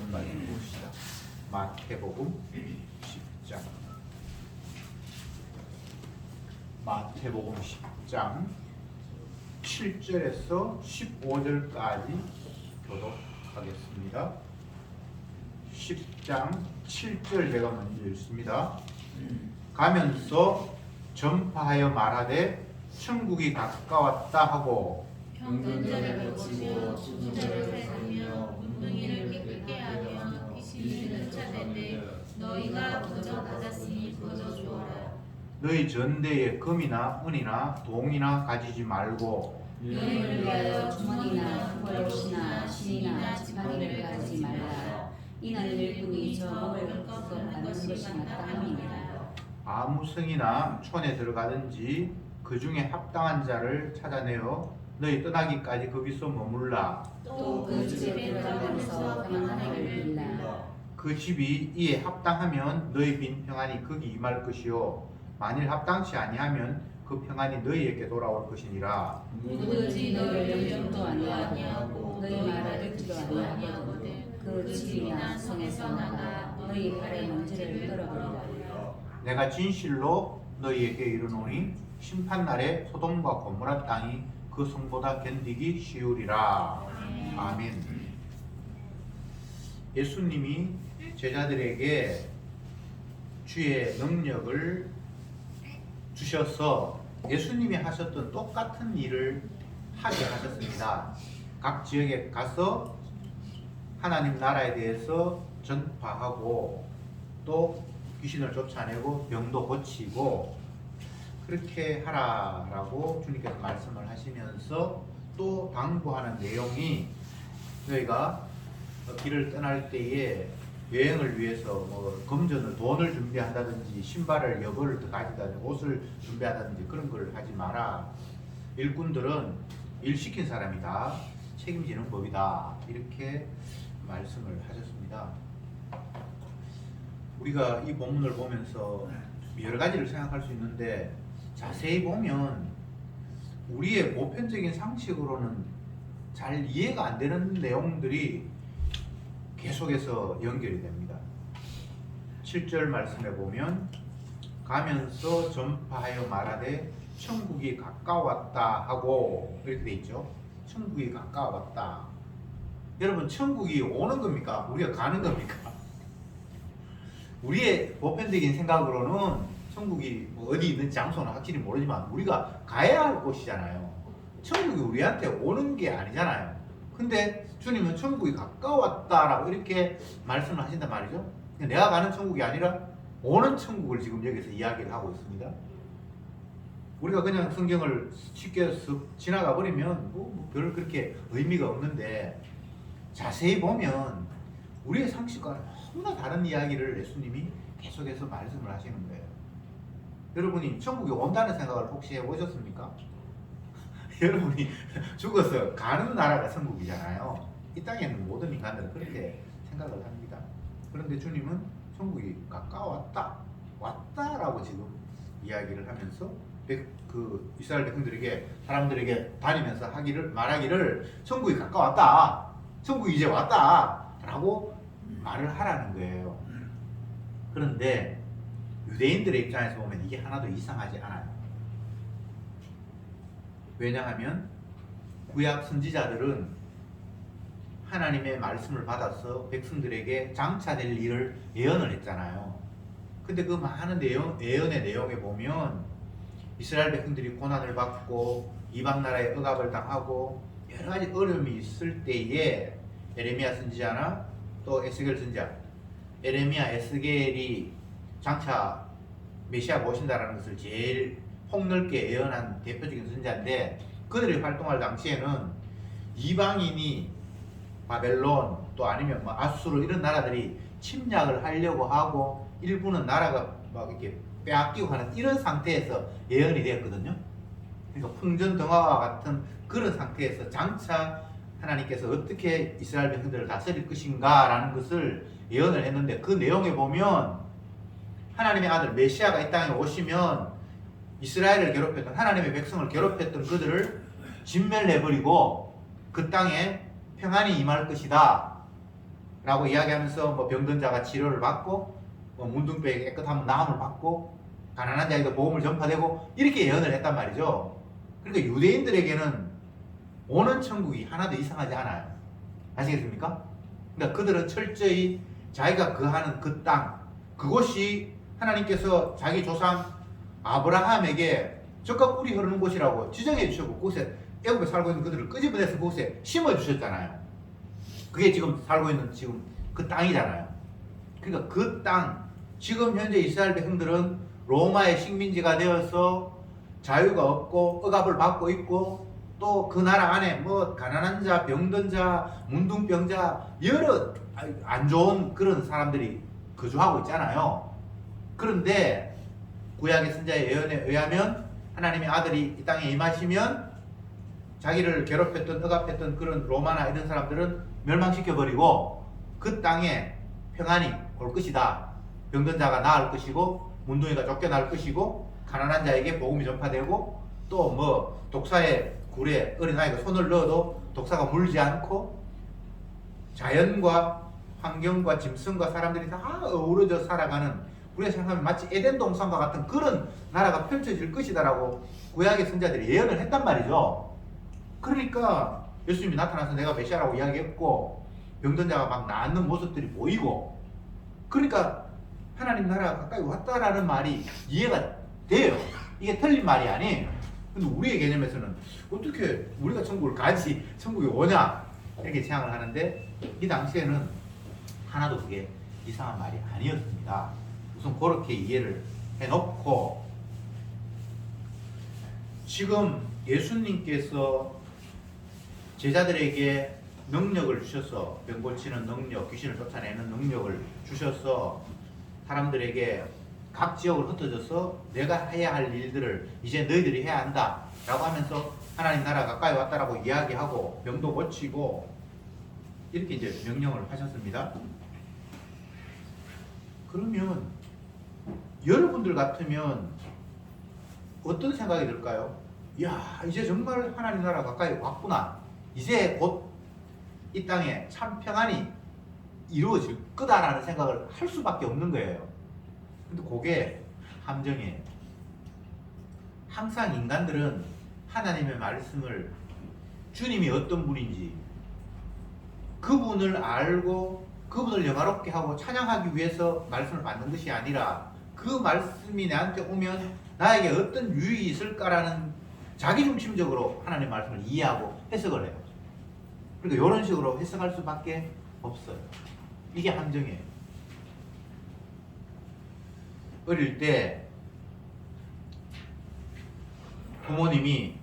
말씀 봅시다. 마태복음 10장. 마태복음 10장 7절에서 15절까지 교독하겠습니다. 10장 7절 제가 먼저 읽습니다. 가면서 전파하여 말하되 천국이 가까웠다 하고 병든자를 고치고 죽은 자를 살리며 문둥이를 깨끗게 하며 귀신을 쫓아내되 너희가 먼저 받았으니 거저 주어라. 너희 전대에 금이나 은이나 동이나 가지지 말고 너희를 위하여 주머니나 벌옷이나 신이나 지팡이를 가지지 말라. 이는 일꾼이 저 몸을 꺾어가는 것이 마땅함이니라. 아무 성이나 촌에 들어가든지 그 중에 합당한 자를 찾아내어 너희 떠나기까지 거기서 머물라. 또 그 집에 들어가면서 평안을 빌라. 그 집이 이에 합당하면 너희 빈 평안이 거기 임할 것이요 만일 합당치 아니하면 그 평안이 너희에게 돌아올 것이니라. 누구든지 너희를 영접도 아니하고 너희 말을 듣지도 아니하거든 그 집이나 성에서 나가 너희 발의 먼지를 떨어버리라. 내가 진실로 너희에게 이르노니 심판날에 소돔과 고모라 땅이 그 성보다 견디기 쉬우리라. 아멘. 예수님이 제자들에게 주의 능력을 주셔서 예수님이 하셨던 똑같은 일을 하게 하셨습니다. 각 지역에 가서 하나님 나라에 대해서 전파하고 또 귀신을 쫓아내고 병도 고치고 그렇게 하라라고 주님께서 말씀을 하시면서 또 당부하는 내용이 너희가 길을 떠날 때에 여행을 위해서 뭐 금전을 돈을 준비한다든지 신발을 여벌을 더 가지다든지 옷을 준비한다든지 그런 걸 하지 마라. 일꾼들은 일 시킨 사람이다. 책임지는 법이다. 이렇게 말씀을 하셨습니다. 우리가 이 본문을 보면서 여러 가지를 생각할 수 있는데 자세히 보면 우리의 보편적인 상식으로는 잘 이해가 안 되는 내용들이 계속해서 연결이 됩니다. 7절 말씀에 보면 가면서 전파하여 말하되 천국이 가까웠다 하고 이렇게 돼 있죠. 천국이 가까웠다. 여러분 천국이 오는 겁니까? 우리가 가는 겁니까? 우리의 보편적인 생각으로는 천국이 뭐 어디 있는 장소는 확실히 모르지만 우리가 가야 할 곳이잖아요. 천국이 우리한테 오는 게 아니잖아요. 근데 주님은 천국이 가까웠다라고 이렇게 말씀을 하신단 말이죠. 내가 가는 천국이 아니라 오는 천국을 지금 여기서 이야기를 하고 있습니다. 우리가 그냥 성경을 쉽게 쓱 지나가 버리면 별 그렇게 의미가 없는데 자세히 보면 우리의 상식과는 너무나 다른 이야기를 예수님이 계속해서 말씀을 하시는 거예요. 여러분이 천국에 온다는 생각을 혹시 해보셨습니까? 여러분이 죽어서 가는 나라가 천국이잖아요. 이 땅에 있는 모든 인간들은 그렇게 생각을 합니다. 그런데 주님은 천국이 가까웠다, 왔다라고 지금 이야기를 하면서 그 이스라엘 백성들에게 사람들에게 다니면서 말하기를 천국이 가까웠다, 천국이 이제 왔다라고 말을 하라는 거예요. 그런데 유대인들의 입장에서 보면 이게 하나도 이상하지 않아요. 왜냐하면 구약 선지자들은 하나님의 말씀을 받아서 백성들에게 장차될 일을 예언을 했잖아요. 근데 그 많은 예언의 내용에 보면 이스라엘 백성들이 고난을 받고 이방 나라의 억압을 당하고 여러 가지 어려움이 있을 때에 에레미야 선지자나 또 에스겔 선지자, 에레미야, 에스겔이 장차 메시아가 오신다라는 것을 제일 폭넓게 예언한 대표적인 선지자인데 그들이 활동할 당시에는 이방인이 바벨론 또 아니면 뭐 아수르 이런 나라들이 침략을 하려고 하고 일부는 나라가 막 이렇게 빼앗기고 하는 이런 상태에서 예언이 되었거든요. 그러니까 풍전등화와 같은 그런 상태에서 장차 하나님께서 어떻게 이스라엘 백성들을 다스릴 것인가라는 것을 예언을 했는데 그 내용에 보면 하나님의 아들 메시아가 이 땅에 오시면 이스라엘을 괴롭혔던 하나님의 백성을 괴롭혔던 그들을 진멸해버리고 그 땅에 평안이 임할 것이다. 라고 이야기하면서 뭐 병든 자가 치료를 받고 뭐 문둥병이 깨끗하면 나음을 받고 가난한 자에게 복음을 전파되고 이렇게 예언을 했단 말이죠. 그러니까 유대인들에게는 오는 천국이 하나도 이상하지 않아요. 아시겠습니까? 그러니까 그들은 철저히 자기가 거하는 그 땅, 그곳이 하나님께서 자기 조상 아브라함에게 젖과 꿀이 흐르는 곳이라고 지정해 주셨고, 그곳에 애굽에 살고 있는 그들을 끄집어내서 그곳에 심어 주셨잖아요. 그게 지금 살고 있는 지금 그 땅이잖아요. 그러니까 그 땅, 지금 현재 이스라엘 백성들은 로마의 식민지가 되어서 자유가 없고 억압을 받고 있고, 또 그 나라 안에 뭐 가난한 자, 병든 자, 문둥병자, 여러 안 좋은 그런 사람들이 거주하고 있잖아요. 그런데 구약의 선자의 예언에 의하면 하나님의 아들이 이 땅에 임하시면 자기를 괴롭혔던 억압했던 그런 로마나 이런 사람들은 멸망시켜버리고 그 땅에 평안이 올 것이다. 병든 자가 나을 것이고 문둥이가 쫓겨날 것이고 가난한 자에게 복음이 전파되고 또 뭐 독사의 굴에 어린아이가 손을 넣어도 독사가 물지 않고 자연과 환경과 짐승과 사람들이 다 어우러져 살아가는, 우리가 생각하면 마치 에덴 동산과 같은 그런 나라가 펼쳐질 것이다라고 구약의 선자들이 예언을 했단 말이죠. 그러니까 예수님이 나타나서 내가 메시아라고 이야기했고 병든 자가 막 낫는 모습들이 보이고, 그러니까 하나님 나라가 가까이 왔다라는 말이 이해가 돼요. 이게 틀린 말이 아니에요. 근데 우리의 개념에서는 어떻게 우리가 천국을 가지, 천국이 오냐 이렇게 생각을 하는데, 이 당시에는 하나도 그게 이상한 말이 아니었습니다. 우선 그렇게 이해를 해놓고, 지금 예수님께서 제자들에게 능력을 주셔서, 병 고치는 능력, 귀신을 쫓아내는 능력을 주셔서 사람들에게 각 지역을 흩어져서 내가 해야 할 일들을 이제 너희들이 해야 한다 라고 하면서 하나님 나라 가까이 왔다라고 이야기하고 병도 고치고 이렇게 이제 명령을 하셨습니다. 그러면 여러분들 같으면 어떤 생각이 들까요? 야, 이제 정말 하나님 나라 가까이 왔구나. 이제 곧 이 땅에 참 평안이 이루어질 거다라는 생각을 할 수밖에 없는 거예요. 근데 그게 함정이에요. 항상 인간들은 하나님의 말씀을, 주님이 어떤 분인지 그분을 알고 그분을 영화롭게 하고 찬양하기 위해서 말씀을 받는 것이 아니라, 그 말씀이 나한테 오면 나에게 어떤 유익이 있을까라는 자기중심적으로 하나님의 말씀을 이해하고 해석을 해요. 그러니까 이런 식으로 해석할 수밖에 없어요. 이게 함정이에요. 어릴 때 부모님이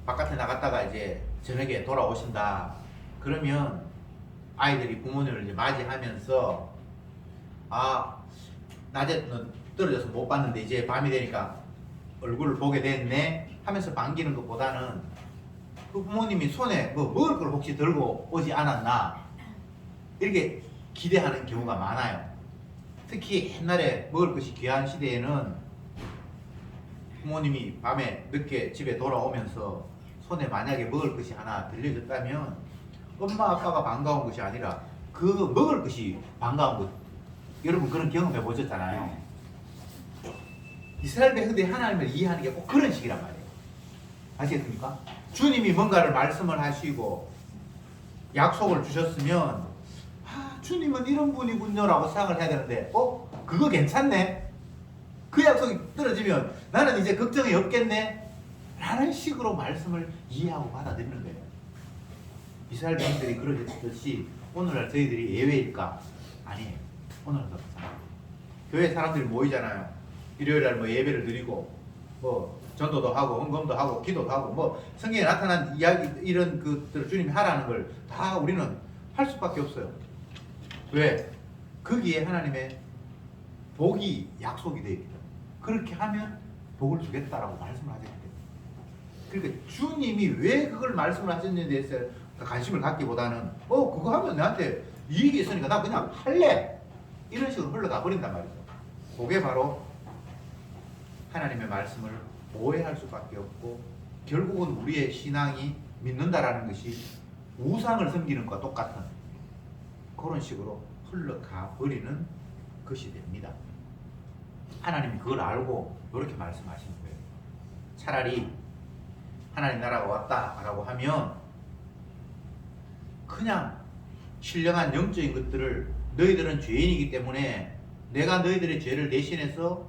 바깥에 나갔다가 이제 저녁에 돌아오신다. 그러면 아이들이 부모님을 이제 맞이하면서, 아, 낮에는 떨어져서 못 봤는데 이제 밤이 되니까 얼굴을 보게 됐네 하면서 반기는 것보다는 그 부모님이 손에 뭐 먹을 걸 혹시 들고 오지 않았나 이렇게 기대하는 경우가 많아요. 특히 옛날에 먹을 것이 귀한 시대에는 부모님이 밤에 늦게 집에 돌아오면서 손에 만약에 먹을 것이 하나 들려졌다면 엄마 아빠가 반가운 것이 아니라 그 먹을 것이 반가운 것. 여러분 그런 경험해 보셨잖아요. 이스라엘 백성들이 하나님을 이해하는 게 꼭 그런 식이란 말이에요. 아시겠습니까? 주님이 뭔가를 말씀을 하시고 약속을 주셨으면, 아, 주님은 이런 분이군요 라고 생각을 해야 되는데, 그거 괜찮네, 그 약속이 떨어지면 나는 이제 걱정이 없겠네 라는 식으로 말씀을 이해하고 받아들이는 거예요. 이스라엘 백성들이 그러셨듯이 오늘날 저희들이 예외일까? 아니에요. 오늘날도 마찬가지예요. 교회 사람들이 모이잖아요. 일요일날 뭐 예배를 드리고 뭐 전도도 하고 헌금도 하고 기도도 하고 뭐 성경에 나타난 이야기 이런 것들을 주님이 하라는 걸 다 우리는 할 수밖에 없어요. 왜? 거기에 하나님의 복이 약속이 되어 있기 때문에. 그렇게 하면 복을 주겠다라고 말씀을 하셨기 때문에. 그러니까 주님이 왜 그걸 말씀을 하셨는지에 대해서 관심을 갖기보다는 그거 하면 나한테 이익이 있으니까 나 그냥 할래 이런 식으로 흘러가 버린단 말이죠. 그게 바로 하나님의 말씀을 오해할 수밖에 없고, 결국은 우리의 신앙이 믿는다라는 것이 우상을 섬기는 것과 똑같은 그런 식으로 흘러가 버리는 것이 됩니다. 하나님이 그걸 알고 이렇게 말씀하시는 거예요. 차라리 하나님 나라가 왔다라고 하면 그냥 신령한 영적인 것들을 너희들은 죄인이기 때문에 내가 너희들의 죄를 대신해서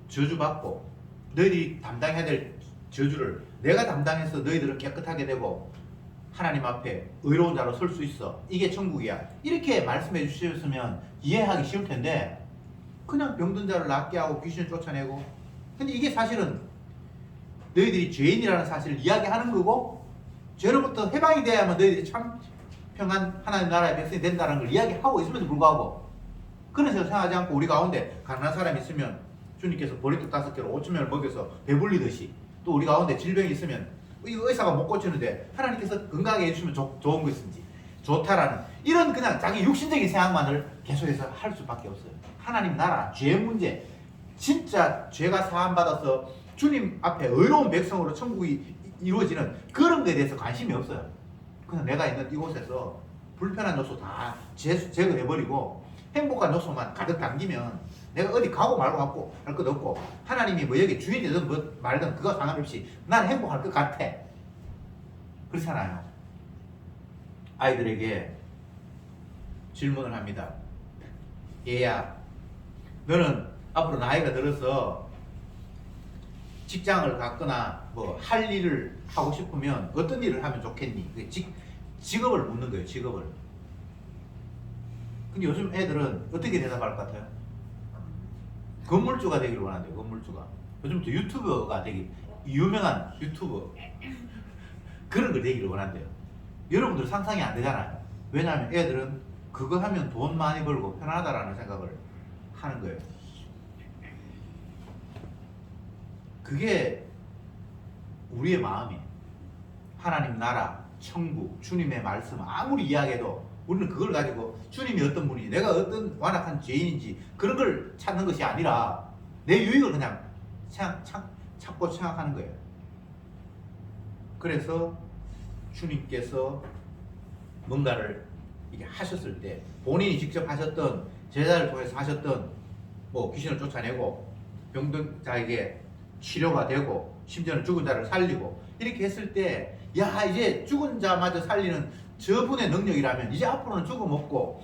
저주받고 너희들이 담당해야 될 저주를 내가 담당해서 너희들은 깨끗하게 되고 하나님 앞에 의로운 자로 설 수 있어. 이게 천국이야. 이렇게 말씀해 주셨으면 이해하기 쉬울 텐데 그냥 병든 자를 낫게 하고 귀신을 쫓아내고 근데 이게 사실은 너희들이 죄인이라는 사실을 이야기하는 거고 죄로부터 해방이 돼야만 너희들이 참 평안 하나님 나라의 백성이 된다는 걸 이야기하고 있음에도 불구하고 그런 생각 생각하지 않고 우리 가운데 가난한 사람이 있으면 주님께서 보리떡 5개로 5,000명을 먹여서 배불리듯이 또 우리 가운데 질병이 있으면 이 의사가 못 고치는데 하나님께서 건강하게 해주시면 좋은 것인지 좋다라는 이런 그냥 자기 육신적인 생각만을 계속해서 할 수밖에 없어요. 하나님 나라, 죄 문제 진짜 죄가 사함받아서 주님 앞에 의로운 백성으로 천국이 이루어지는 그런 거에 대해서 관심이 없어요. 그냥 내가 있는 이곳에서 불편한 요소 다 제거해버리고 행복한 요소만 가득 담기면 내가 어디 가고 말고 갖고 할 것 없고 하나님이 뭐 여기 주인이 되든 뭐 말든 그거 상관없이 난 행복할 것 같아. 그렇잖아요. 아이들에게 질문을 합니다. 얘야, 너는 앞으로 나이가 들어서 직장을 갖거나 뭐 할 일을 하고 싶으면 어떤 일을 하면 좋겠니? 직업을 묻는 거예요. 직업을. 근데 요즘 애들은 어떻게 대답할 것 같아요? 건물주가 되기를 원한대요. 건물주가. 요즘부터 유튜버가 되기 유명한 유튜버 그런 걸 되기를 원한대요. 여러분들 상상이 안 되잖아요. 왜냐하면 애들은 그거 하면 돈 많이 벌고 편하다라는 생각을 하는 거예요. 그게 우리의 마음이에요. 하나님 나라, 천국, 주님의 말씀 아무리 이야기해도 우리는 그걸 가지고 주님이 어떤 분인지 내가 어떤 완악한 죄인인지 그런 걸 찾는 것이 아니라 내 유익을 그냥 찾고 생각하는 거예요. 그래서 주님께서 뭔가를 이게 하셨을 때 본인이 직접 하셨던 제자를 통해서 하셨던 뭐 귀신을 쫓아내고 병든 자에게 치료가 되고 심지어는 죽은 자를 살리고 이렇게 했을 때 야 이제 죽은 자마저 살리는 저분의 능력이라면 이제 앞으로는 죽음 없고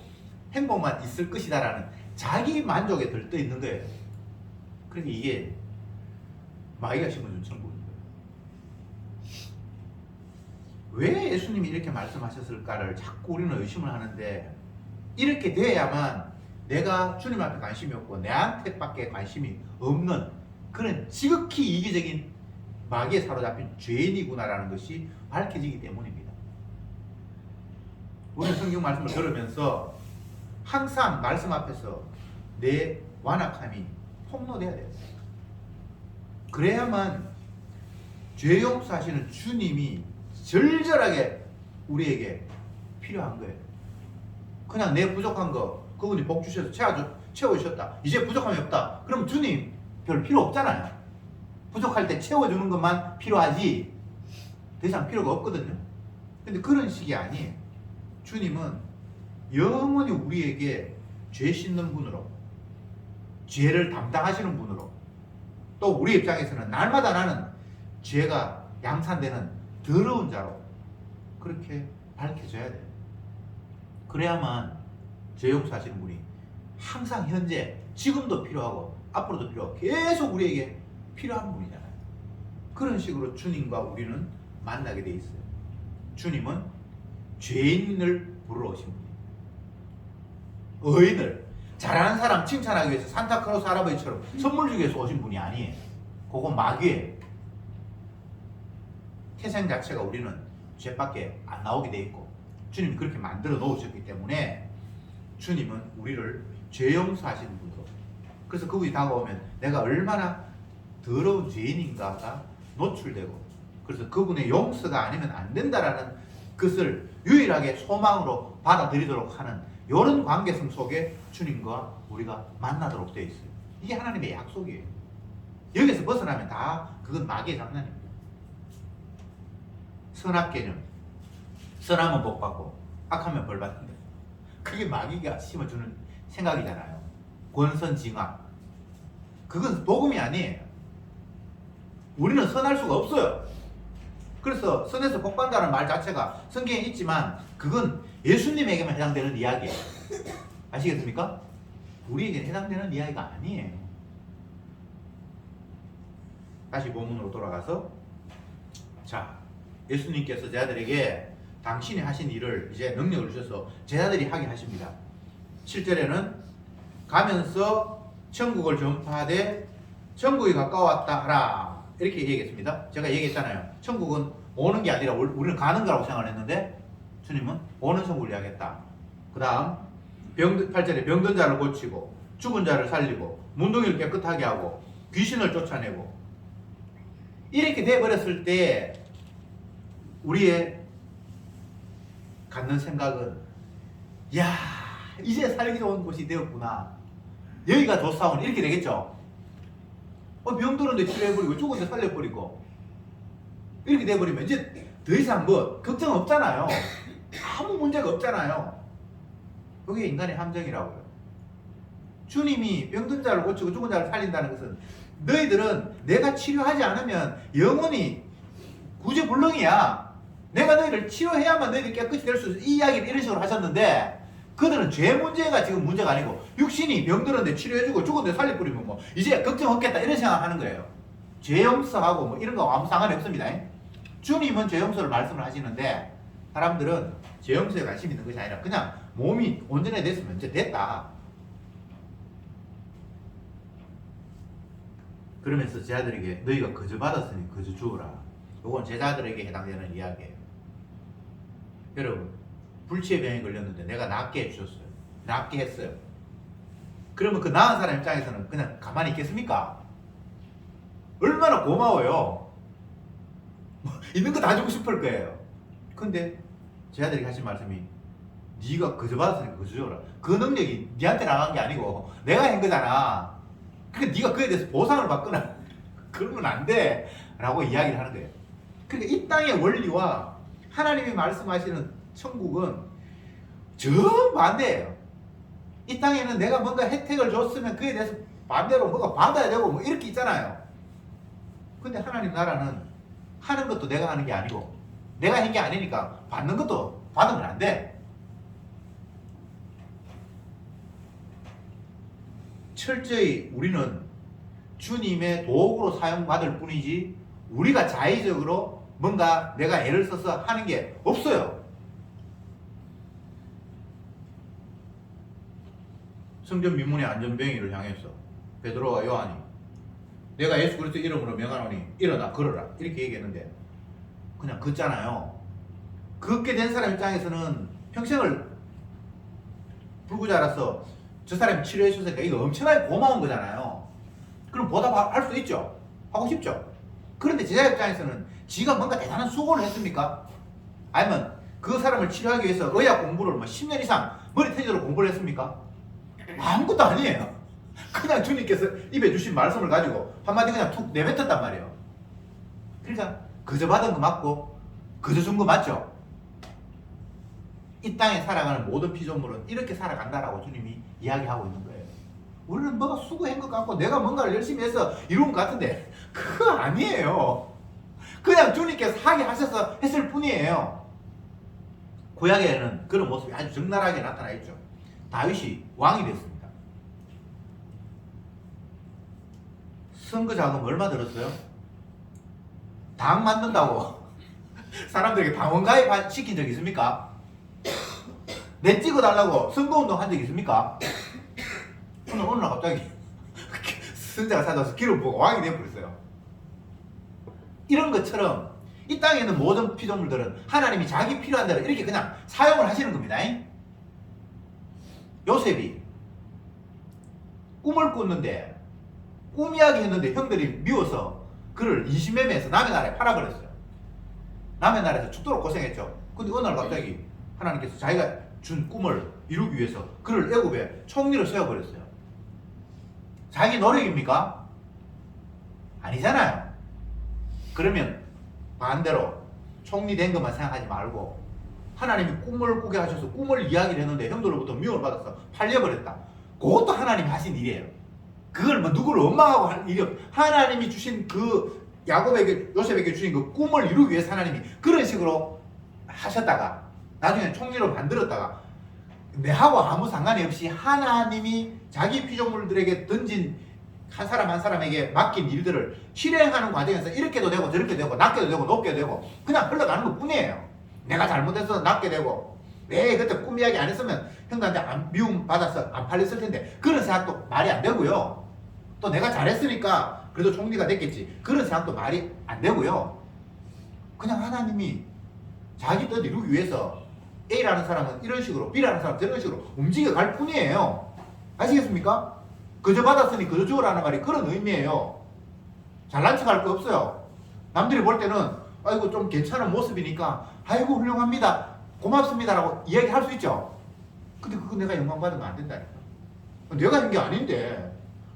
행복만 있을 것이다라는 자기 만족에 들떠 있는 거예요. 그러니까 이게 마귀가 심어준 천국인 거예요. 왜 예수님이 이렇게 말씀하셨을까를 자꾸 우리는 의심을 하는데 이렇게 돼야만 내가 주님 앞에 관심이 없고 내한테밖에 관심이 없는 그런 지극히 이기적인 마귀에 사로잡힌 죄인이구나라는 것이 밝혀지기 때문입니다. 우리 성경 말씀을 들으면서 항상 말씀 앞에서 내 완악함이 폭로돼야 돼요. 그래야만 죄 용서하시는 주님이 절절하게 우리에게 필요한 거예요. 그냥 내 부족한 거 그분이 복 주셔서 채워주셨다. 이제 부족함이 없다. 그럼 주님 별 필요 없잖아요. 부족할 때 채워주는 것만 필요하지 더 이상 필요가 없거든요. 근데 그런 식이 아니에요. 주님은 영원히 우리에게 죄 씻는 분으로 죄를 담당하시는 분으로 또 우리 입장에서는 날마다 나는 죄가 양산되는 더러운 자로 그렇게 밝혀져야 돼요. 그래야만 죄 용서하시는 분이 항상 현재 지금도 필요하고 앞으로도 필요하고 계속 우리에게 필요한 분이잖아요. 그런 식으로 주님과 우리는 만나게 돼 있어요. 주님은 죄인을 부르러 오신 분이에요. 의인을 잘하는 사람 칭찬하기 위해서 산타크로스 할아버지처럼 선물 주기 위해서 오신 분이 아니에요. 그건 마귀예요. 태생 자체가 우리는 죄밖에 안 나오게 돼 있고 주님이 그렇게 만들어 놓으셨기 때문에 주님은 우리를 죄 용서하시는 분으로 그래서 그분이 다가오면 내가 얼마나 더러운 죄인인가가 노출되고 그래서 그분의 용서가 아니면 안 된다라는 것을 유일하게 소망으로 받아들이도록 하는 이런 관계성 속에 주님과 우리가 만나도록 되어 있어요. 이게 하나님의 약속이에요. 여기서 벗어나면 다 그건 마귀의 장난입니다. 선악 개념. 선하면 복 받고 악하면 벌 받는다. 그게 마귀가 심어주는 생각이잖아요. 권선징악. 그건 복음이 아니에요. 우리는 선할 수가 없어요. 그래서 선에서 복받는다는 말 자체가 성경에 있지만 그건 예수님에게만 해당되는 이야기예요. 아시겠습니까? 우리에게는 해당되는 이야기가 아니에요. 다시 본문으로 돌아가서, 자, 예수님께서 제자들에게 당신이 하신 일을 이제 능력을 주셔서 제자들이 하게 하십니다. 7절에는 가면서 천국을 전파하되 천국이 가까웠다 하라, 이렇게 얘기했습니다. 제가 얘기했잖아요. 천국은 오는 게 아니라 우리는 가는 거라고 생각을 했는데 주님은 오는 천국을 이야기했다. 그 다음 8절에 병든 자를 고치고 죽은 자를 살리고 문둥이를 깨끗하게 하고 귀신을 쫓아내고, 이렇게 돼버렸을 때 우리의 갖는 생각은, 야, 이제 살기 좋은 곳이 되었구나, 여기가 좋사오니, 이렇게 되겠죠. 병들었는데 치료해버리고 죽은데 살려버리고 이렇게 돼버리면 이제 더 이상 뭐 걱정 없잖아요. 아무 문제가 없잖아요. 그게 인간의 함정이라고요. 주님이 병든 자를 고치고 죽은 자를 살린다는 것은 너희들은 내가 치료하지 않으면 영원히 구제불능이야. 내가 너희를 치료해야만 너희들이 깨끗이 될 수 있어. 이 이야기를 이런 식으로 하셨는데, 그들은 죄 문제가 지금 문제가 아니고 육신이 병들었는데 치료해주고 죽었는데 살려버리면 뭐 이제 걱정 없겠다, 이런 생각하는 거예요. 죄 용서하고 뭐 이런 거 아무 상관이 없습니다. 주님은 죄 용서를 말씀을 하시는데 사람들은 죄 용서에 관심 있는 것이 아니라 그냥 몸이 온전해졌으면 이제 됐다. 그러면서 제자들에게 너희가 거저 받았으니 거저 주어라. 이건 제자들에게 해당되는 이야기예요. 여러분, 불치의 병에 걸렸는데 내가 낫게 해주셨어요. 낫게 했어요. 그러면 그 나은 사람 입장에서는 그냥 가만히 있겠습니까? 얼마나 고마워요. 있는 거 다 주고 싶을 거예요. 근데 제자들이 하신 말씀이, 네가 거저 받았으니까 거저 줘라. 그 능력이 네한테 나간 게 아니고 내가 한 거잖아. 그러니까 네가 그에 대해서 보상을 받거나 그러면 안 돼 라고 이야기를 하는 거예요. 그러니까 이 땅의 원리와 하나님이 말씀하시는 천국은 정반대예요. 이 땅에는 내가 뭔가 혜택을 줬으면 그에 대해서 반대로 뭐가 받아야 되고 뭐 이렇게 있잖아요. 근데 하나님 나라는 하는 것도 내가 하는 게 아니고 내가 한 게 아니니까 받는 것도 받으면 안 돼. 철저히 우리는 주님의 도구로 사용받을 뿐이지 우리가 자의적으로 뭔가 내가 애를 써서 하는 게 없어요. 성전 민문의 안전병이를 향해서 베드로와 요한이 내가 예수 그리스도 이름으로 명하노니 일어나 걸어라 이렇게 얘기했는데 그냥 걷잖아요. 걷게 된 사람 입장에서는 평생을 불구자라서 저 사람이 치료해 주셨으니까 이거 엄청나게 고마운 거잖아요. 그럼 보답할 수 있죠. 하고 싶죠. 그런데 제자 입장에서는 지가 뭔가 대단한 수고를 했습니까? 아니면 그 사람을 치료하기 위해서 의학 공부를 뭐 10년 이상 머리 터지도록 공부를 했습니까? 아무것도 아니에요. 그냥 주님께서 입에 주신 말씀을 가지고 한마디 그냥 툭 내뱉었단 말이에요. 그러니까 그저 받은 거 맞고 그저 준 거 맞죠? 이 땅에 살아가는 모든 피조물은 이렇게 살아간다라고 주님이 이야기하고 있는 거예요. 우리는 뭐가 수고한 것 같고 내가 뭔가를 열심히 해서 이룬 것 같은데 그거 아니에요. 그냥 주님께서 하게 하셔서 했을 뿐이에요. 구약에는 그런 모습이 아주 적나라하게 나타나 있죠. 다윗이 왕이 됐습니다. 선거 자금 얼마 들었어요? 당 만든다고 사람들에게 당원 가입 시킨 적 있습니까? 내 찍어달라고 선거운동 한 적 있습니까? 오늘 갑자기 선자가 찾아와서 길을 보고 왕이 되어버렸어요. 이런 것처럼 이 땅에 있는 모든 피조물들은 하나님이 자기 필요한 대로 이렇게 그냥 사용을 하시는 겁니다. 요셉이 꿈을 꿨는데 꿈 이야기 했는데 형들이 미워서 그를 인신매매해서 남의 나라에 팔아버렸어요. 남의 나라에서 죽도록 고생했죠. 근데 어느 날 갑자기 하나님께서 자기가 준 꿈을 이루기 위해서 그를 애굽에 총리로 세워버렸어요. 자기 노력입니까? 아니잖아요. 그러면 반대로 총리 된 것만 생각하지 말고 하나님이 꿈을 꾸게 하셔서 꿈을 이야기를 했는데 형들로부터 미움을 받아서 팔려버렸다. 그것도 하나님이 하신 일이에요. 그걸 뭐 누구를 원망하고 할 일이 없어요. 하나님이 주신 그 야곱에게 요셉에게 주신 그 꿈을 이루기 위해서 하나님이 그런 식으로 하셨다가 나중에 총리로 만들었다가 내하고 아무 상관이 없이 하나님이 자기 피조물들에게 던진 한 사람 한 사람에게 맡긴 일들을 실행하는 과정에서 이렇게도 되고 저렇게 되고 낮게도 되고 높게도 되고 그냥 흘러가는 것 뿐이에요. 내가 잘못해서 낮게 되고 내 그때 꿈 이야기 안 했으면 형들한테 미움 받아서 안 팔렸을 텐데 그런 생각도 말이 안 되고요. 또 내가 잘했으니까 그래도 총리가 됐겠지. 그런 생각도 말이 안 되고요. 그냥 하나님이 자기 뜻 이루기 위해서 A라는 사람은 이런 식으로 B라는 사람은 저런 식으로 움직여 갈 뿐이에요. 아시겠습니까? 그저 받았으니 그저 주어라는 말이 그런 의미예요. 잘난 척 할 거 없어요. 남들이 볼 때는 아이고 좀 괜찮은 모습이니까 아이고 훌륭합니다 고맙습니다 라고 이야기할 수 있죠. 근데 그거 내가 영광 받으면 안 된다니까. 내가 한 게 아닌데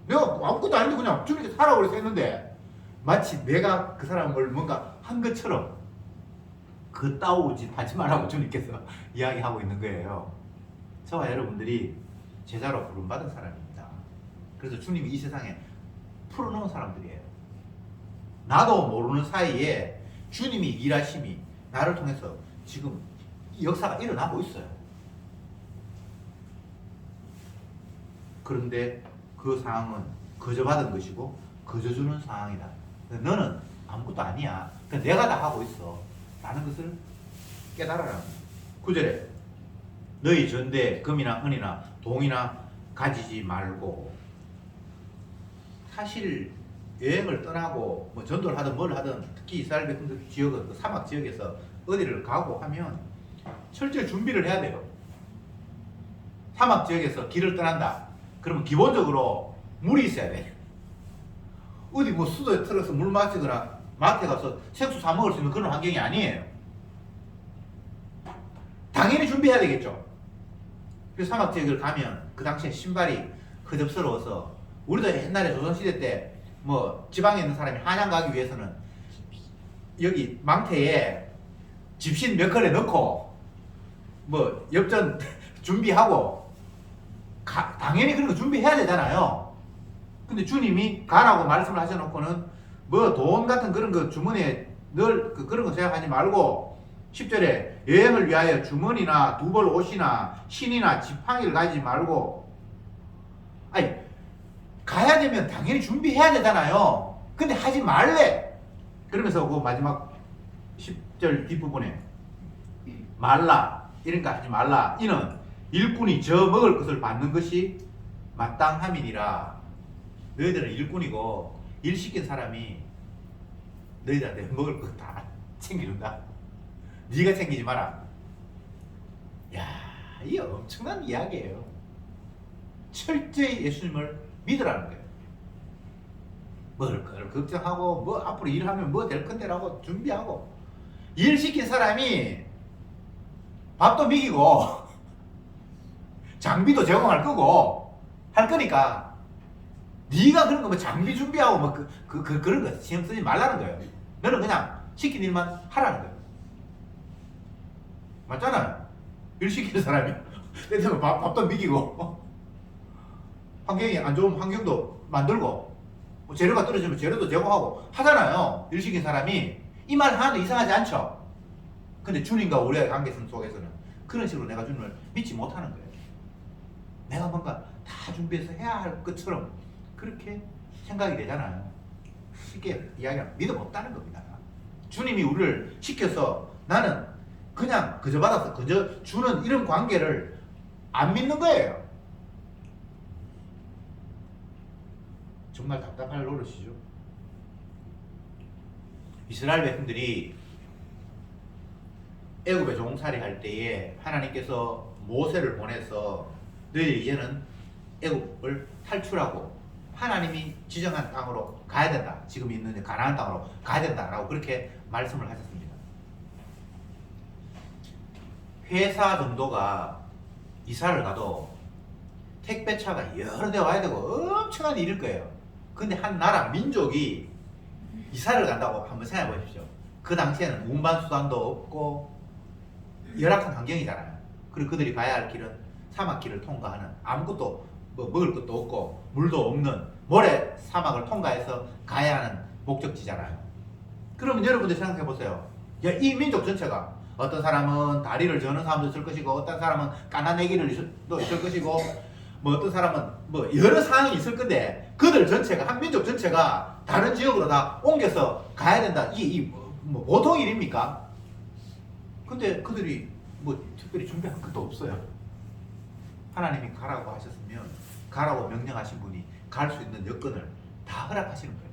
내가 아무것도 아닌데 그냥 주님께 살라고 그래서 했는데 마치 내가 그 사람을 뭔가 한 것처럼 그 따오우 짓 하지 말라고 주님께서 이야기하고 있는 거예요. 저와 여러분들이 제자로 부름받은 사람입니다. 그래서 주님이 이 세상에 풀어놓은 사람들이에요. 나도 모르는 사이에 주님이 일하심이 나를 통해서 지금 역사가 일어나고 있어요. 그런데 그 상황은 거저 받은 것이고 거저 주는 상황이다. 너는 아무것도 아니야. 내가 다 하고 있어. 라는 것을 깨달아라. 9절에 너희 전대 금이나 은이나 동이나 가지지 말고 사실 여행을 떠나고 뭐 전도를 하든 뭘 하든 특히 이스라엘 백성들 지역은 그 사막 지역에서 어디를 가고 하면 철저히 준비를 해야 돼요. 사막 지역에서 길을 떠난다. 그러면 기본적으로 물이 있어야 돼. 어디 뭐 수도에 틀어서 물 마시거나 마트에 가서 생수 사 먹을 수 있는 그런 환경이 아니에요. 당연히 준비해야 되겠죠. 그래서 사막 지역을 가면 그 당시에 신발이 허접스러워서 우리도 옛날에 조선시대 때 뭐 지방에 있는 사람이 한양 가기 위해서는 여기 망태에 집신 몇 컬에 넣고 뭐 엽전 준비하고 당연히 그런 거 준비해야 되잖아요. 근데 주님이 가라고 말씀을 하셔놓고는 뭐 돈 같은 그런 거 주머니에 늘 그런 거 생각하지 말고 10절에 여행을 위하여 주머니나 두 벌 옷이나 신이나 지팡이를 가지지 말고 아니 가야 되면 당연히 준비해야 되잖아요. 근데 하지 말래. 그러면서 그 마지막 10절 뒷부분에 말라 이런 거 하지 말라. 이는 일꾼이 저 먹을 것을 받는 것이 마땅함이니라. 너희들은 일꾼이고 일 시킨 사람이 너희들한테 먹을 거 다 챙겨준다. 네가 챙기지 마라. 야, 이게 엄청난 이야기예요. 철저히 예수님을 믿으라는 거예요. 뭘 걱정하고 뭐 앞으로 일하면 뭐 될 건데라고 준비하고 일 시킨 사람이 밥도 먹이고 장비도 제공할 거고 할 거니까 네가 그런 거 뭐 장비 준비하고 뭐 그런 거 신경 쓰지 말라는 거예요. 너는 그냥 시킨 일만 하라는 거예요. 맞잖아요. 일 시키는 사람이 때되면 밥도 먹이고 환경이 안 좋은 환경도 만들고 뭐 재료가 떨어지면 재료도 제공하고 하잖아요. 일 시킨 사람이 이 말 하나도 이상하지 않죠. 근데 주님과 우리의 관계성 속에서는 그런 식으로 내가 주님을 믿지 못하는 거예요. 내가 뭔가 다 준비해서 해야 할 것처럼 그렇게 생각이 되잖아요. 쉽게 이야기하면 믿음 없다는 겁니다. 주님이 우리를 시켜서 나는 그냥 그저 받아서 그저 주는 이런 관계를 안 믿는 거예요. 정말 답답할 노릇이죠. 이스라엘 백성들이 애굽에 종살이 할 때에 하나님께서 모세를 보내서 너희들 이제는 애굽을 탈출하고 하나님이 지정한 땅으로 가야 된다. 지금 있는 가나안 땅으로 가야 된다라고 그렇게 말씀을 하셨습니다. 회사 정도가 이사를 가도 택배차가 여러 대 와야 되고 엄청난 일일 거예요. 근데 한 나라 민족이 이사를 간다고 한번 생각해 보십시오. 그 당시에는 운반수단도 없고 열악한 환경이잖아요. 그리고 그들이 가야 할 길은 사막길을 통과하는 아무것도 뭐 먹을 것도 없고 물도 없는 모래 사막을 통과해서 가야 하는 목적지잖아요. 그러면 여러분들 생각해 보세요. 야, 이 민족 전체가 어떤 사람은 다리를 저는 사람도 있을 것이고 어떤 사람은 까나내기를 있을 것이고 뭐 어떤 사람은 뭐 여러 상황이 있을 건데 그들 전체가 한 민족 전체가 다른 지역으로 다 옮겨서 가야 된다. 뭐 보통 일입니까? 근데 그들이 뭐 특별히 준비한 것도 없어요. 하나님이 가라고 하셨으면 가라고 명령하신 분이 갈 수 있는 여건을 다 허락하시는 거예요.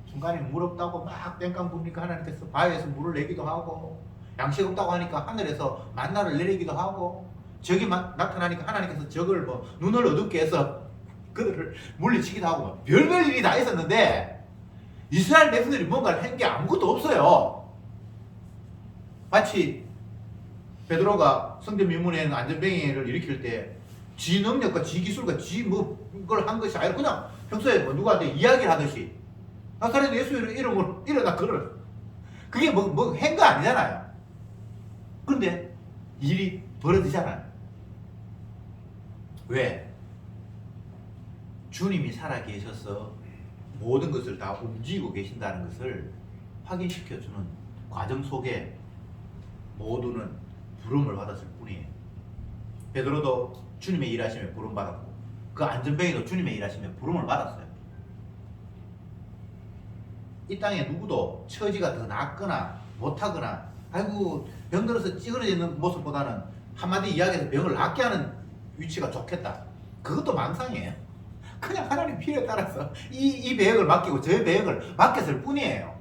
중간에 물 없다고 막 땡깡 부니까 하나님께서 바위에서 물을 내기도 하고 양식 없다고 하니까 하늘에서 만나를 내리기도 하고 적이 나타나니까 하나님께서 적을 뭐 눈을 어둡게 해서 그들을 물리치기도 하고 뭐 별별 일이 다 있었는데 이스라엘 백성들이 뭔가를 한 게 아무것도 없어요. 마치 베드로가 성전 미문에 안전뱅이를 일으킬 때 지 능력과 지 기술과 지 뭐걸 한 것이 아니라 그냥 평소에 뭐 누구한테 이야기를 하듯이 나사렛 예수 이름으로 일어나 걸어. 그게 뭐 한 거 아니잖아요. 그런데 일이 벌어지잖아요. 왜? 주님이 살아계셔서 모든 것을 다 움직이고 계신다는 것을 확인시켜주는 과정 속에 모두는 부름을 받았을 뿐이에요. 베드로도 주님의 일하심에 부름받았고 그 안전뱅이도 주님의 일하심에 부름을 받았어요. 이 땅에 누구도 처지가 더 낫거나 못하거나 아이고 병들어서 찌그러지는 모습보다는 한마디 이야기해서 병을 낫게 하는 위치가 좋겠다. 그것도 망상이에요. 그냥 하나님 필요에 따라서 이 배역을 맡기고 저 배역을 맡겼을 뿐이에요.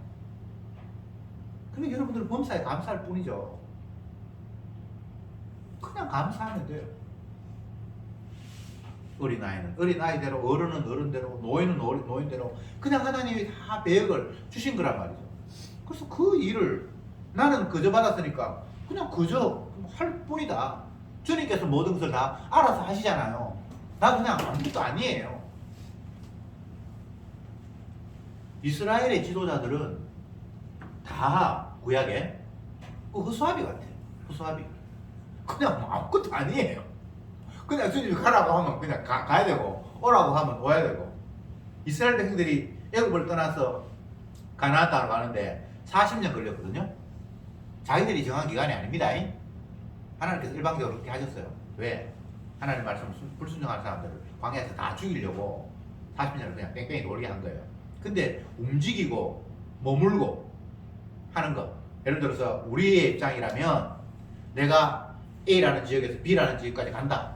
그러니까 여러분들 범사에 감사할 뿐이죠. 그냥 감사하면 돼요. 어린아이는 어린아이대로, 어른은 어른대로, 노인은 노인대로 그냥 하나님이 다 배역을 주신 거란 말이죠. 그래서 그 일을 나는 그저 받았으니까 그냥 그저 할 뿐이다. 주님께서 모든 것을 다 알아서 하시잖아요. 나 그냥 아무것도 아니에요. 이스라엘의 지도자들은 다 구약에 허수아비 같아요. 허수아비. 그냥 뭐 아무것도 아니에요. 그냥 주님이 가라고 하면 그냥 가야 되고 오라고 하면 와야 되고. 이스라엘 백성들이 애굽을 떠나서 가나안 땅으로 가는데 40년 걸렸거든요. 자기들이 정한 기간이 아닙니다. 하나님께서 일방적으로 그렇게 하셨어요. 왜? 하나님 말씀 불순종하는 사람들을 광야에서 다 죽이려고 40년을 그냥 뺑뺑이 돌게 한 거예요. 근데 움직이고 머물고 하는 거. 예를 들어서 우리의 입장이라면 내가 A라는 지역에서 B라는 지역까지 간다.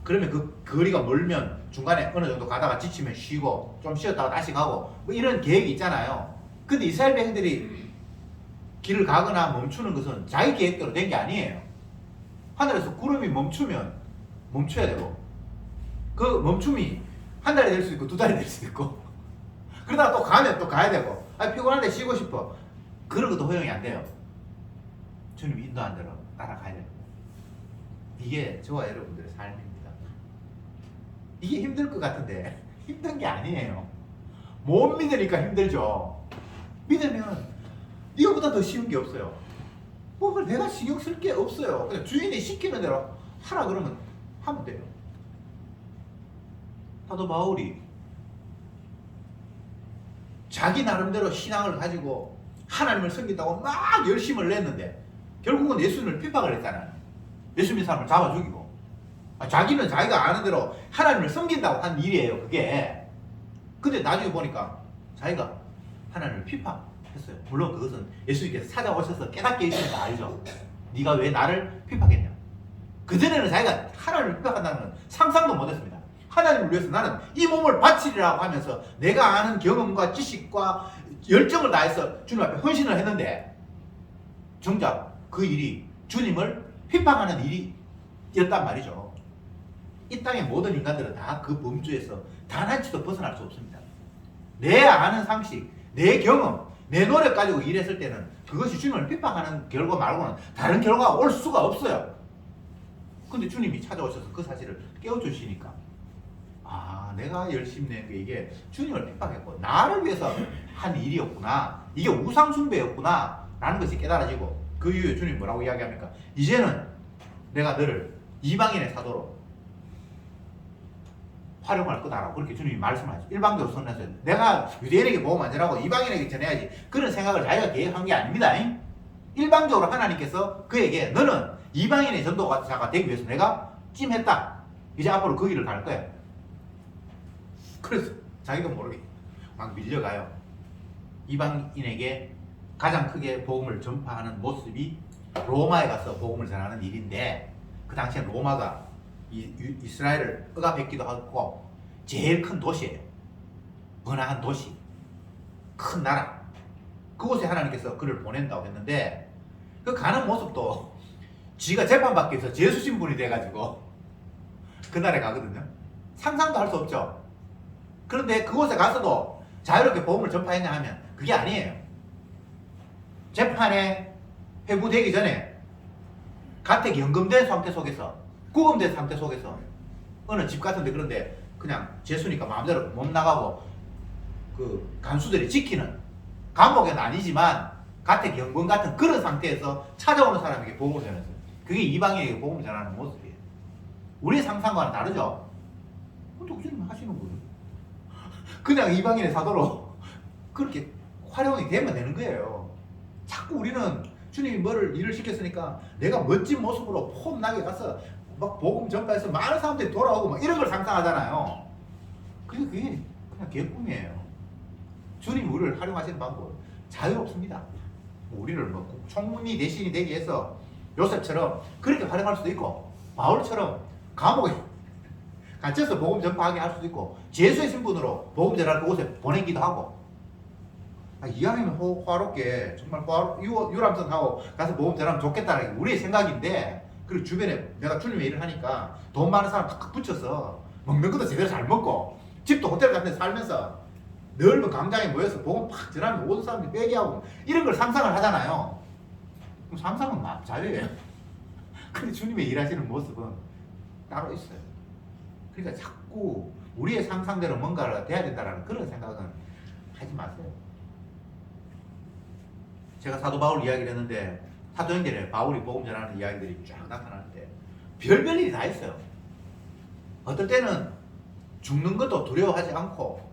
그러면 그 거리가 멀면 중간에 어느 정도 가다가 지치면 쉬고 좀 쉬었다가 다시 가고 뭐 이런 계획이 있잖아요. 근데 이스라엘 백성들이 길을 가거나 멈추는 것은 자기 계획대로 된 게 아니에요. 하늘에서 구름이 멈추면 멈춰야 되고 그 멈춤이 한 달이 될 수 있고 두 달이 될 수 있고 그러다가 또 가면 또 가야 되고 피곤한데 쉬고 싶어. 그런 것도 허용이 안 돼요. 주님이 인도한 대로 따라가야 돼요. 이게 저와 여러분들의 삶입니다. 이게 힘들 것 같은데 힘든 게 아니에요. 못 믿으니까 힘들죠. 믿으면 이거보다 더 쉬운 게 없어요. 뭐 내가 신경 쓸 게 없어요. 그냥 주인이 시키는 대로 하라 그러면 하면 돼요. 사도 바울이 자기 나름대로 신앙을 가지고 하나님을 섬긴다고 막 열심을 냈는데 결국은 예수님을 핍박을 했잖아요. 예수 믿는 사람을 잡아 죽이고. 자기는 자기가 아는 대로 하나님을 섬긴다고 한 일이에요, 그게. 근데 나중에 보니까 자기가 하나님을 핍박했어요. 물론 그것은 예수님께서 찾아오셔서 깨닫게 해주니까 알죠. 네가 왜 나를 핍박했냐. 그전에는 자기가 하나님을 핍박한다는 건 상상도 못했습니다. 하나님을 위해서 나는 이 몸을 바치리라고 하면서 내가 아는 경험과 지식과 열정을 다해서 주님 앞에 헌신을 했는데 정작 그 일이 주님을 핍박하는 일이었단 말이죠. 이 땅의 모든 인간들은 다 그 범주에서 단 한치도 벗어날 수 없습니다. 내 아는 상식, 내 경험, 내 노력 가지고 일했을 때는 그것이 주님을 핍박하는 결과 말고는 다른 결과가 올 수가 없어요. 근데 주님이 찾아오셔서 그 사실을 깨워주시니까 내가 열심히 낸 게 이게 주님을 핍박했고 나를 위해서 한 일이었구나. 이게 우상숭배였구나 라는 것이 깨달아지고 그 이후에 주님 뭐라고 이야기합니까? 이제는 내가 너를 이방인의 사도로 활용할 거다라고 그렇게 주님이 말씀하시죠. 일방적으로 선언했어요. 내가 유대인에게 복음 안 전하고 이방인에게 전해야지. 그런 생각을 자기가 계획한 게 아닙니다. 일방적으로 하나님께서 그에게 너는 이방인의 전도자가 되기 위해서 내가 찜했다. 이제 앞으로 그 길을 갈 거야. 그래서 자기가 모르게 막 밀려가요. 이방인에게 가장 크게 복음을 전파하는 모습이 로마에 가서 복음을 전하는 일인데, 그 당시에 로마가 이스라엘을 억압했기도 하고 제일 큰 도시예요. 번화한 도시, 큰 나라. 그곳에 하나님께서 그를 보낸다고 했는데, 그 가는 모습도 지가 재판받기 위해서 제수 신분이 돼가지고 그날에 가거든요. 상상도 할 수 없죠. 그런데 그곳에 가서도 자유롭게 복음을 전파했냐 하면 그게 아니에요. 재판에 회부되기 전에 가택이 연금된 상태 속에서, 구금된 상태 속에서 어느 집 같은데, 그런데 그냥 재수니까 마음대로 못 나가고 그 간수들이 지키는 감옥은 아니지만 가택 연금 같은 그런 상태에서 찾아오는 사람에게 복음을 전했어요. 그게 이방인에게 복음을 전하는 모습이에요. 우리의 상상과는 다르죠. 독주님 하시는 거예요. 그냥 이방인의 사도로 그렇게 활용이 되면 되는 거예요. 자꾸 우리는 주님이 일을 시켰으니까 내가 멋진 모습으로 폼나게 가서 막 복음 전파해서 많은 사람들이 돌아오고 막 이런 걸 상상하잖아요. 그게 그냥 개꿈이에요. 주님이 우리를 활용하시는 방법은 자유롭습니다. 우리를 뭐 총리 대신이 되기 위해서 요셉처럼 그렇게 활용할 수도 있고, 바울처럼 감옥에 갇혀서 복음 전파하게 할 수도 있고, 제수의 신분으로 복음 전할 그곳에 보내기도 하고. 이왕이면 호화롭게 정말 유람선하고 가서 복음 전하면 좋겠다는 게 우리의 생각인데, 그리고 주변에 내가 주님의 일을 하니까 돈 많은 사람 탁 붙여서 먹는 것도 제대로 잘 먹고, 집도 호텔 같은 데 살면서 넓은 광장에 모여서 복음 팍 전하면 모든 사람들이 빼기하고 이런 걸 상상을 하잖아요. 그럼 상상은 자유예요. 근데 주님의 일하시는 모습은 따로 있어요. 그러니까 자꾸 우리의 상상대로 뭔가를 돼야 된다는 그런 생각은 하지 마세요. 제가 사도 바울 이야기를 했는데, 사도행전에 바울이 복음 전하는 이야기들이 쫙 나타나는데 별별 일이 다 있어요. 어떨 때는 죽는 것도 두려워하지 않고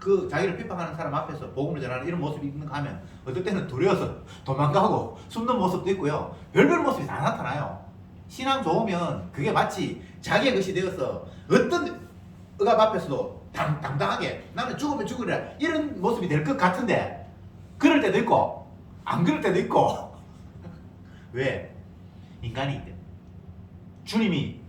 그 자기를 비판하는 사람 앞에서 복음을 전하는 이런 모습이 있는가 하면, 어떨 때는 두려워서 도망가고 숨는 모습도 있고요. 별별 모습이 다 나타나요. 신앙 좋으면 그게 마치 자기의 것이 되어서 어떤 억압 앞에서도 당당하게 나는 죽으면 죽으리라 이런 모습이 될 것 같은데, 그럴 때도 있고 안 그럴 때도 있고. 왜? 인간이기 때문에. 주님이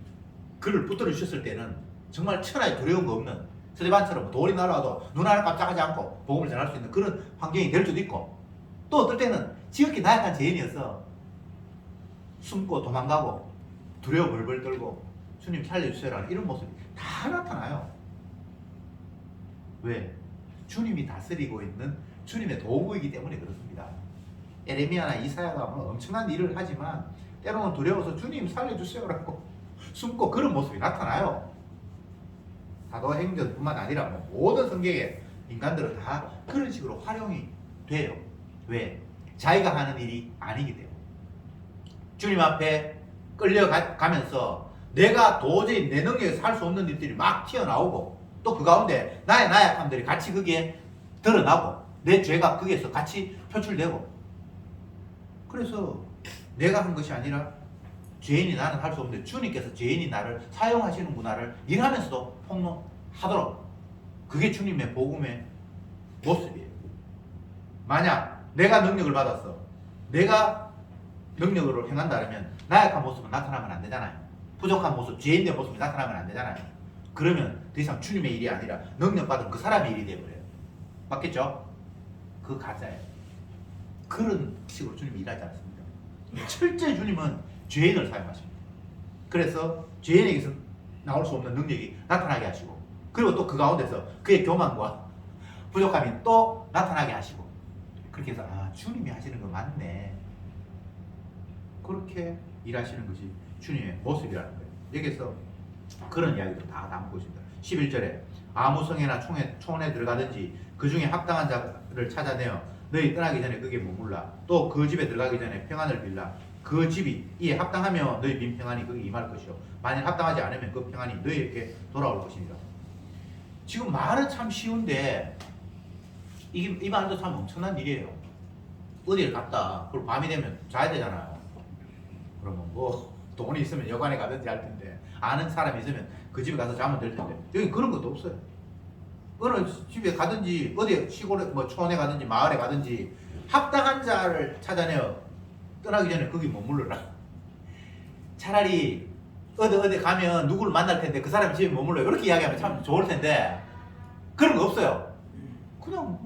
그를 붙들어 주셨을 때는 정말 천하에 두려운 거 없는, 스데반처럼 돌이 날아와도 눈 하나 깜짝하지 않고 복음을 전할 수 있는 그런 환경이 될 수도 있고, 또 어떨 때는 지극히 나약한 죄인이어서 숨고 도망가고 두려워 벌벌 떨고 주님 살려주세요라는 이런 모습이 다 나타나요. 왜? 주님이 다스리고 있는 주님의 도구이기 때문에 그렇습니다. 에레미야나 이사야가 뭐 엄청난 일을 하지만 때로는 두려워서 주님 살려주세요라고 숨고 그런 모습이 나타나요. 사도행전뿐만 아니라 모든 성경에 인간들은 다 그런 식으로 활용이 돼요. 왜? 자기가 하는 일이 아니기 때문에. 주님 앞에 끌려가면서 내가 도저히 내 능력에서 할 수 없는 일들이 막 튀어나오고, 또 그 가운데 나의 나약함들이 같이 거기에 드러나고, 내 죄가 거기에서 같이 표출되고, 그래서 내가 한 것이 아니라 죄인이 나는 할 수 없는데 주님께서 죄인이 나를 사용하시는구나를 일하면서도 폭로하도록, 그게 주님의 복음의 모습이에요. 만약 내가 능력을 받았어, 내가 능력으로 행한다면 나약한 모습은 나타나면 안 되잖아요. 부족한 모습, 죄인의 모습이 나타나면 안 되잖아요. 그러면 더 이상 주님의 일이 아니라 능력받은 그 사람의 일이 되어버려요. 맞겠죠? 그 가짜예요. 그런 식으로 주님이 일하지 않습니다. 철저히 주님은 죄인을 사용하십니다. 그래서 죄인에게서 나올 수 없는 능력이 나타나게 하시고, 그리고 또 그 가운데서 그의 교만과 부족함이 또 나타나게 하시고, 그렇게 해서 주님이 하시는 거 맞네, 그렇게 일하시는 것이 주님의 모습이라는 거예요. 여기서 그런 이야기도 다 담고 있습니다. 11절에 아무 성에나 촌에 들어가든지 그 중에 합당한 자를 찾아내어 너희 떠나기 전에 거기에 머물라. 또 그 집에 들어가기 전에 평안을 빌라. 그 집이 이에 합당하며 너희 빈 평안이 거기 임할 것이요. 만일 합당하지 않으면 그 평안이 너희에게 돌아올 것이니라. 지금 말은 참 쉬운데 이 말도 참 엄청난 일이에요. 어디를 갔다. 그리고 밤이 되면 자야 되잖아요. 그러면 뭐 돈이 있으면 여관에 가든지 할 텐데 아는 사람이 있으면 그 집에 가서 자면 될 텐데 여기 그런 것도 없어요. 어느 집에 가든지 어디 시골에 뭐 촌에 가든지 마을에 가든지 합당한 자를 찾아내어 떠나기 전에 거기 머물러라. 차라리 어디 가면 누구를 만날 텐데 그 사람 집에 머물러 이렇게 이야기하면 참 좋을 텐데 그런 거 없어요. 그냥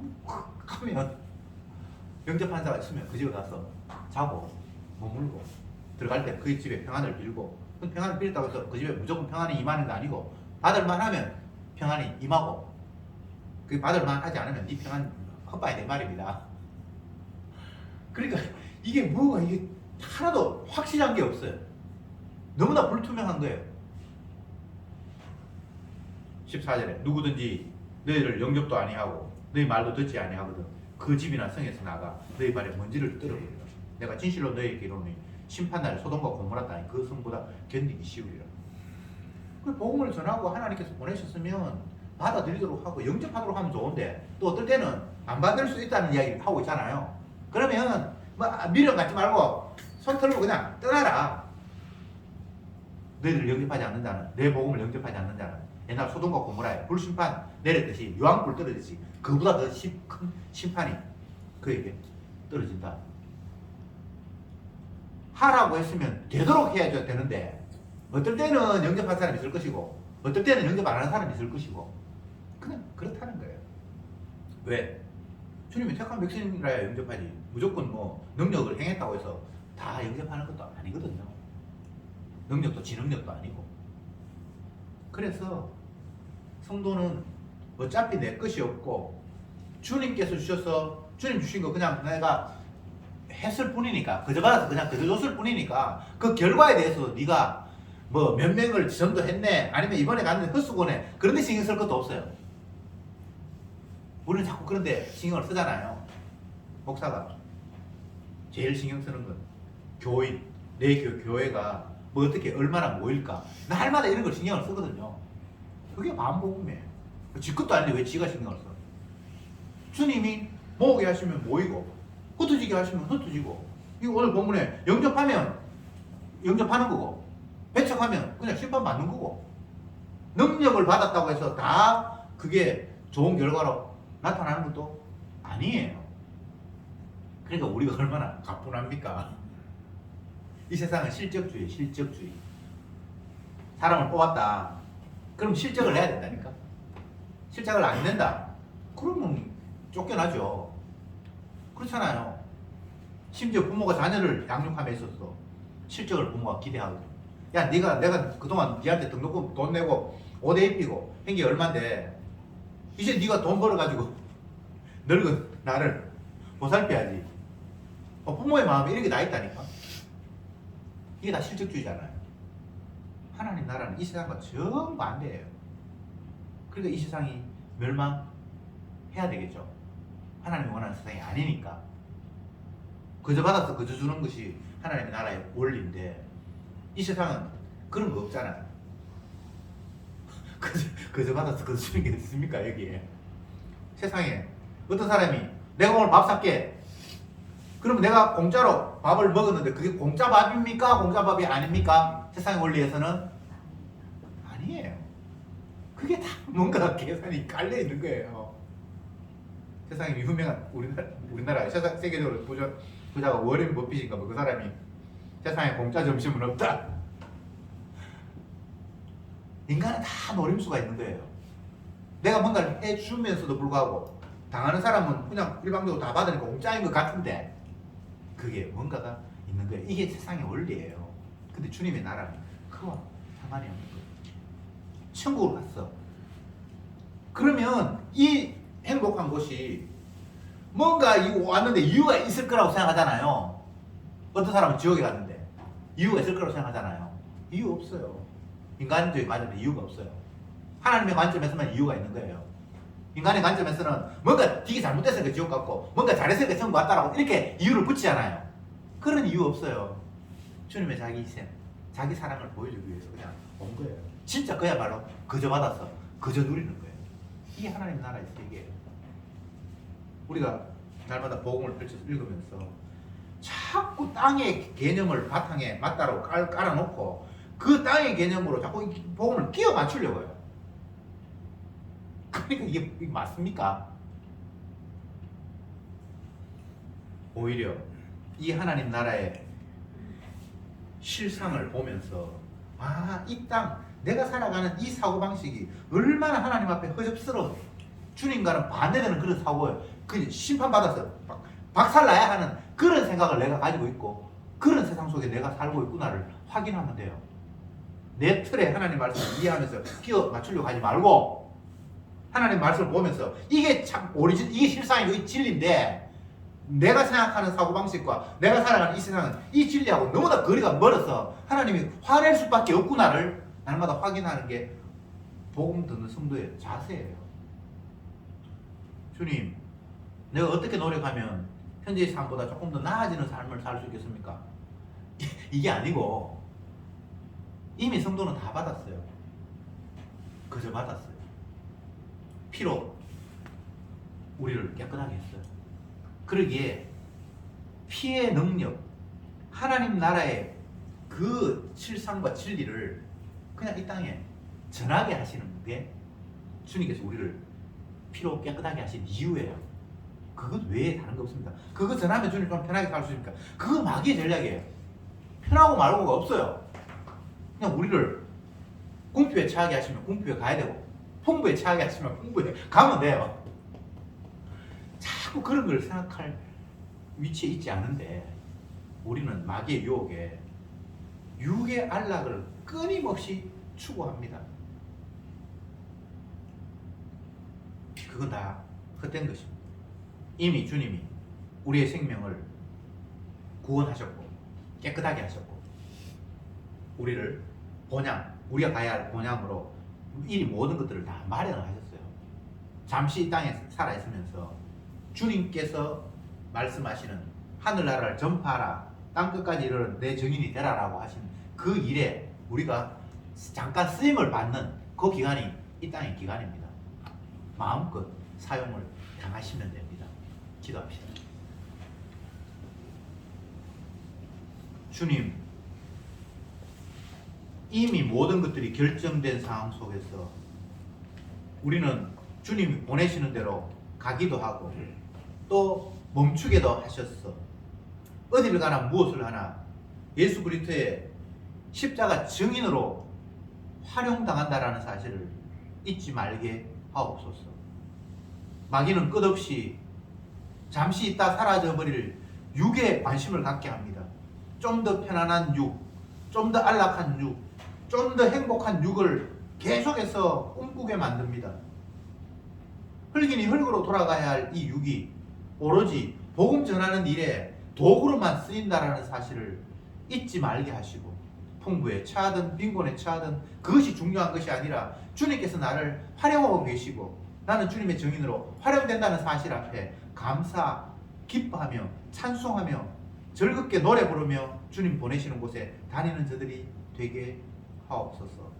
가면 영접한사가 있으면 그 집에 가서 자고 머물고 들어갈 때 그 집에 평안을 빌고 평안을 빌었다고 해서 그 집에 무조건 평안이 임하는 거 아니고 받을만 하면 평안이 임하고 그 받을만 하지 않으면 네 평안 헛바야 될 말입니다. 그러니까 이게 뭐가 이게 하나도 확실한 게 없어요. 너무나 불투명한 거예요. 14절에 누구든지 너희를 영접도 아니하고 너희 말도 듣지 아니하거든 그 집이나 성에서 나가 너희 발에 먼지를 떨어버리라. 내가 진실로 너희에게 이르노니 심판날에 소돔과 고모라 땅이 그 성보다 견디기 쉬우리라. 그 복음을 전하고 하나님께서 보내셨으면 받아들이도록 하고 영접하도록 하면 좋은데 또 어떨 때는 안 받을 수 있다는 이야기를 하고 있잖아요. 그러면 뭐 미련 갖지 말고 손 털고 그냥 떠나라. 너희를 영접하지 않는다는 내 복음을 영접하지 않는 자는 옛날 소돔과 고모라에 불심판 내렸듯이 유황불 떨어지듯이 그보다 더 큰 심판이 그에게 떨어진다. 하라고 했으면 되도록 해야 되는데 어떨 때는 영접한 사람이 있을 것이고 어떨 때는 영접 안 하는 사람이 있을 것이고 그냥 그렇다는 거예요. 왜? 주님이 택한 백성이라야 영접하지 무조건 뭐 능력을 행했다고 해서 다 영접하는 것도 아니거든요. 능력도 지 능력도 아니고. 그래서 성도는 어차피 내 것이 없고 주님께서 주셔서 주님 주신 거 그냥 내가 했을 뿐이니까 그저 받아서 그냥 그저 줬을 뿐이니까 그 결과에 대해서 네가 뭐 몇 명을 전도했네 아니면 이번에 갔는데 헛수고네 그런 데 신경 쓸 것도 없어요. 우리는 자꾸 그런 데 신경을 쓰잖아요. 목사가 제일 신경 쓰는 건 교인 내 교회가 뭐 어떻게 얼마나 모일까 날마다 이런 걸 신경을 쓰거든요. 그게 마음복음이에요. 지 것도 아닌데 왜 지가 신경을 써? 주님이 모으게 하시면 모이고 흩어지게 하시면 흩어지고 이거 오늘 본문에 영접하면 영접하는 거고 배척하면 그냥 심판받는 거고 능력을 받았다고 해서 다 그게 좋은 결과로 나타나는 것도 아니에요. 그러니까 우리가 얼마나 가뿐합니까? 이 세상은 실적주의, 실적주의. 사람을 뽑았다. 그럼 실적을 내야 된다니까. 실적을 안 낸다. 그러면 쫓겨나죠. 그렇잖아요. 심지어 부모가 자녀를 양육함에 있어서 실적을 부모가 기대하거든. 야, 내가 그동안 니한테 등록금 돈 내고 옷에 입히고 한 게 얼만데 이제 네가 돈 벌어가지고 늙은 나를 보살펴야지. 부모의 마음에 이렇게 나 있다니까. 이게 다 실적주의잖아요. 하나님 나라는 이 세상과 정반대예요. 그러니까 이 세상이 멸망해야 되겠죠. 하나님이 원하는 세상이 아니니까. 그저 받아서 그저 주는 것이 하나님의 나라의 원리인데 이 세상은 그런 거 없잖아요. 그저 받아서 그저 주는 게 있습니까 여기에. 세상에 어떤 사람이 내가 오늘 밥 살게 그러면 내가 공짜로 밥을 먹었는데 그게 공짜 밥입니까? 공짜 밥이 아닙니까? 세상의 원리에서는 아니에요. 그게 다 뭔가 계산이 깔려 있는 거예요. 세상에 유명한 우리나라 세계적으로 부자가 워렌 버핏인가 뭐 그 사람이 세상에 공짜 점심은 없다. 인간은 다 노림수가 있는 거예요. 내가 뭔가를 해주면서도 불구하고 당하는 사람은 그냥 일방적으로 다 받으니까 공짜인 것 같은데 그게 뭔가가 있는 거예요. 이게 세상의 원리예요. 근데 주님의 나라는 그와 상관이 없는 거예요. 천국으로 갔어. 그러면 이 행복한 곳이 뭔가 왔는데 이유가 있을 거라고 생각하잖아요. 어떤 사람은 지옥에 갔는데 이유가 있을 거라고 생각하잖아요. 이유 없어요. 인간적인 관점에 이유가 없어요. 하나님의 관점에서만 이유가 있는 거예요. 인간의 관점에서는 뭔가 되게 잘못됐으니까 지옥 갔고 뭔가 잘했으니까 천국 갔다라고 이렇게 이유를 붙이잖아요. 그런 이유 없어요. 주님의 자기 희생, 자기 사랑을 보여주기 위해서 그냥 온 거예요. 진짜 그야말로 거저 받아서 거저 누리는 거예요. 이게 하나님 나라의 세계예요. 우리가 날마다 복음을 펼쳐서 읽으면서 자꾸 땅의 개념을 바탕에 맞다로 깔아놓고 그 땅의 개념으로 자꾸 이 복음을 끼워 맞추려고 해요. 그러니까 이게 맞습니까? 오히려 이 하나님 나라의 실상을 보면서 이 땅, 내가 살아가는 이 사고방식이 얼마나 하나님 앞에 허접스러운 주님과는 반대되는 그런 사고예요. 그 심판받아서 박살나야 하는 그런 생각을 내가 가지고 있고 그런 세상 속에 내가 살고 있구나를 확인하면 돼요. 내 틀에 하나님 말씀을 이해하면서 끼워 맞추려고 하지 말고 하나님 말씀을 보면서 이게 참 이게 실상이고 이 진리인데 내가 생각하는 사고방식과 내가 살아가는 이 세상은 이 진리하고 너무나 거리가 멀어서 하나님이 화낼 수밖에 없구나를 날마다 확인하는 게 복음 듣는 성도의 자세예요. 주님, 내가 어떻게 노력하면 현재의 삶보다 조금 더 나아지는 삶을 살 수 있겠습니까? 이게 아니고 이미 성도는 다 받았어요. 그저 받았어요. 피로 우리를 깨끗하게 했어요. 그러기에 피의 능력, 하나님 나라의 그 실상과 진리를 그냥 이 땅에 전하게 하시는 게 주님께서 우리를 피로 깨끗하게 하신 이유예요. 그것 외에 다른 거 없습니다. 그거 전하면 주님 좀 편하게 살 수 있습니까? 그거 마귀의 전략이에요. 편하고 말고가 없어요. 그냥 우리를 궁핍에 처하게 하시면 궁핍에 가야 되고 풍부에 처하게 하시면 풍부에 가면 돼요. 자꾸 그런 걸 생각할 위치에 있지 않은데 우리는 마귀의 유혹에 육의 안락을 끊임없이 추구합니다. 그건 다 헛된 것입니다. 이미 주님이 우리의 생명을 구원하셨고 깨끗하게 하셨고 우리를 본향, 우리가 가야 할 본향으로 이 모든 것들을 다 마련을 하셨어요. 잠시 이 땅에 살아있으면서 주님께서 말씀하시는 하늘나라를 전파하라, 땅끝까지 이르러 내 증인이 되라라고 하신 그 일에 우리가 잠깐 쓰임을 받는 그 기간이 이 땅의 기간입니다. 마음껏 사용을 당하시면 됩니다. 기도합시다. 주님, 이미 모든 것들이 결정된 상황 속에서 우리는 주님이 보내시는 대로 가기도 하고 또 멈추게도 하셨어. 어디를 가나 무엇을 하나 예수 그리스도의 십자가 증인으로 활용당한다라는 사실을 잊지 말게 하옵소서. 마귀는 끝없이 잠시 있다 사라져버릴 육에 관심을 갖게 합니다. 좀 더 편안한 육, 좀 더 안락한 육, 좀 더 행복한 육을 계속해서 꿈꾸게 만듭니다. 흙이니 흙으로 돌아가야 할 이 육이 오로지 복음 전하는 일에 도구로만 쓰인다라는 사실을 잊지 말게 하시고 풍부에 처하든 빈곤에 처하든 그것이 중요한 것이 아니라 주님께서 나를 활용하고 계시고 나는 주님의 증인으로 활용된다는 사실 앞에 감사, 기뻐하며 찬송하며 즐겁게 노래 부르며 주님 보내시는 곳에 다니는 저들이 되게 하옵소서.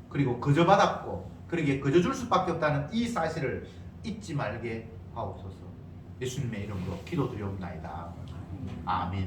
그리고 거저 받았고 그러기에 거저 줄 수밖에 없다는 이 사실을 잊지 말게 하옵소서. 예수님의 이름으로 기도드리옵나이다. 아멘.